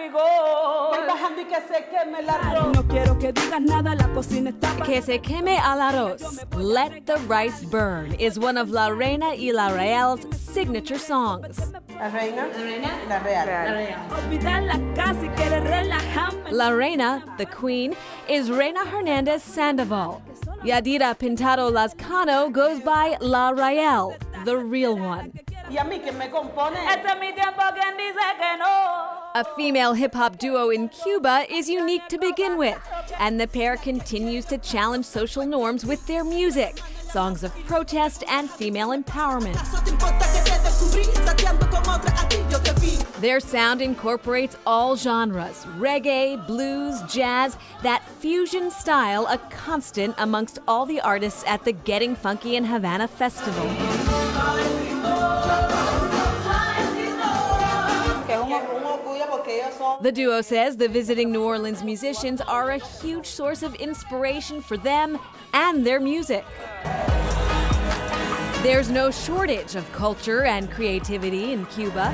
rigor. Voy bajando y que se queme el arroz. No quiero que digas nada, la cocina está Que se queme al arroz, let the rice burn, is one of La Reina y La Real's signature songs. La reina. La real. olvidar la casa y querer relajarme. La Reina, the queen, is Reina Hernandez Sandoval. Yadira Pintado Lazcano goes by La Real, the real one. Y a mí que me compone. Este es mi tiempo, quien dice que no. A female hip-hop duo in Cuba is unique to begin with, and the pair continues to challenge social norms with their music, songs of protest and female empowerment. Their sound incorporates all genres, reggae, blues, jazz, that fusion style a constant amongst all the artists at the Getting Funky in Havana festival. The duo says the visiting New Orleans musicians are a huge source of inspiration for them and their music. There's no shortage of culture and creativity in Cuba,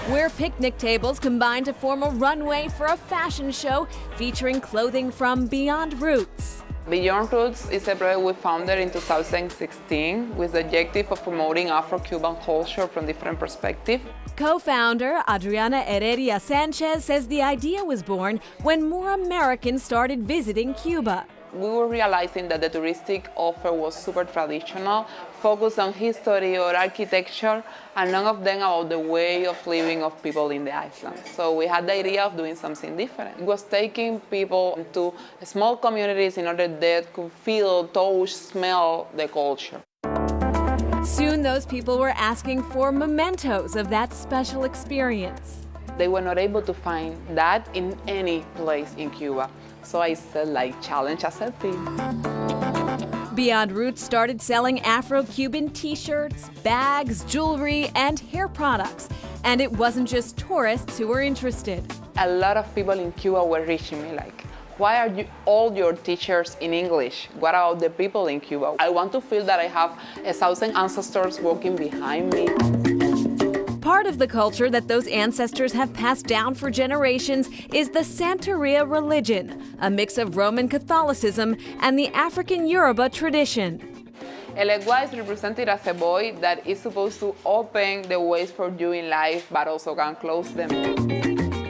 where picnic tables combine to form a runway for a fashion show featuring clothing from Beyond Roots. Beyond Roots is a project we founded in 2016 with the objective of promoting Afro-Cuban culture from different perspectives. Co-founder Adriana Heredia Sanchez says the idea was born when more Americans started visiting Cuba. We were realizing that the touristic offer was super traditional, focused on history or architecture, and none of them about the way of living of people in the island. So we had the idea of doing something different. It was taking people to small communities in order that they could feel, touch, smell the culture. Soon those people were asking for mementos of that special experience. They were not able to find that in any place in Cuba. So I said, challenge accepted. Beyond Roots started selling Afro-Cuban t-shirts, bags, jewelry, and hair products. And it wasn't just tourists who were interested. A lot of people in Cuba were reaching me why are all your t-shirts in English? What about the people in Cuba? I want to feel that I have 1,000 ancestors working behind me. Part of the culture that those ancestors have passed down for generations is the Santeria religion, a mix of Roman Catholicism and the African Yoruba tradition. El Egua is represented as a boy that is supposed to open the ways for you in life, but also can close them.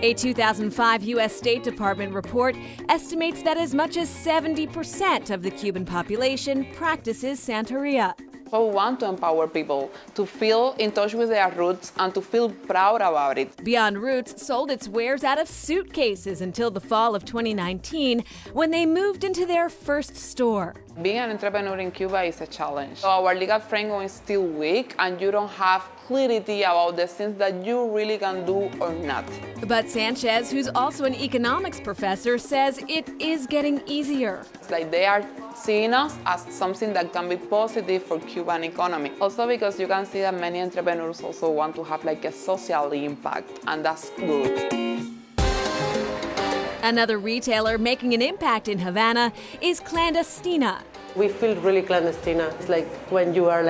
A 2005 U.S. State Department report estimates that as much as 70% of the Cuban population practices Santeria. So we want to empower people to feel in touch with their roots and to feel proud about it. Beyond Roots sold its wares out of suitcases until the fall of 2019, when they moved into their first store. Being an entrepreneur in Cuba is a challenge. So our legal framework is still weak and you don't have clarity about the things that you really can do or not. But Sanchez, who's also an economics professor, says it is getting easier. It's they are seeing us as something that can be positive for Cuban economy. Also because you can see that many entrepreneurs also want to have a social impact, and that's good. Another retailer making an impact in Havana is Clandestina. We feel really clandestina. It's like when you are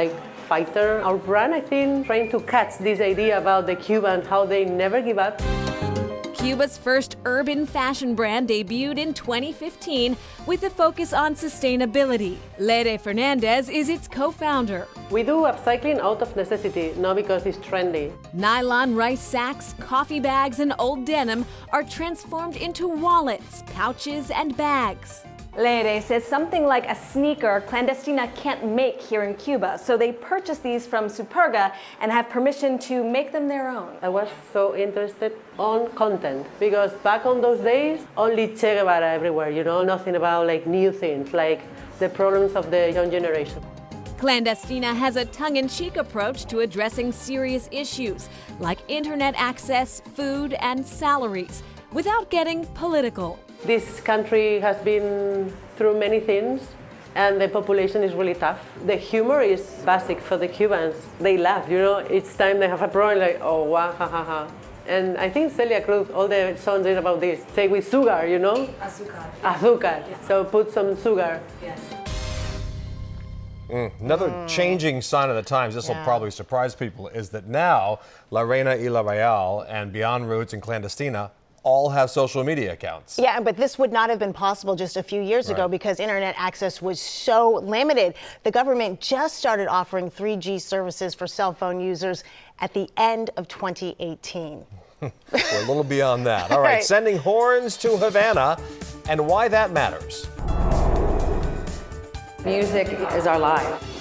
fighter. Our brand, I think, trying to catch this idea about the Cuban, how they never give up. Cuba's first urban fashion brand debuted in 2015 with a focus on sustainability. Lere Fernandez is its co-founder. We do upcycling out of necessity, not because it's trendy. Nylon rice sacks, coffee bags, and old denim are transformed into wallets, pouches, and bags. Lere says something like a sneaker Clandestina can't make here in Cuba, so they purchase these from Superga and have permission to make them their own. I was so interested on content because back on those days, only Che Guevara everywhere, nothing about new things, like the problems of the young generation. Clandestina has a tongue-in-cheek approach to addressing serious issues like internet access, food, and salaries, without getting political. This country has been through many things and the population is really tough. The humor is basic for the Cubans. They laugh, each time they have a problem, oh, wow, ha, ha, ha. And I think Celia Cruz, all the songs is about this. Say with sugar, Azúcar. Azúcar. Yes. So put some sugar. Yes. Another changing sign of the times, this will probably surprise people, is that now La Reina y La Real and Beyond Roots and Clandestina all have social media accounts. Yeah, but this would not have been possible just a few years ago because internet access was so limited. The government just started offering 3G services for cell phone users at the end of 2018. We're a little beyond that. All right, sending horns to Havana and why that matters. Music is our life.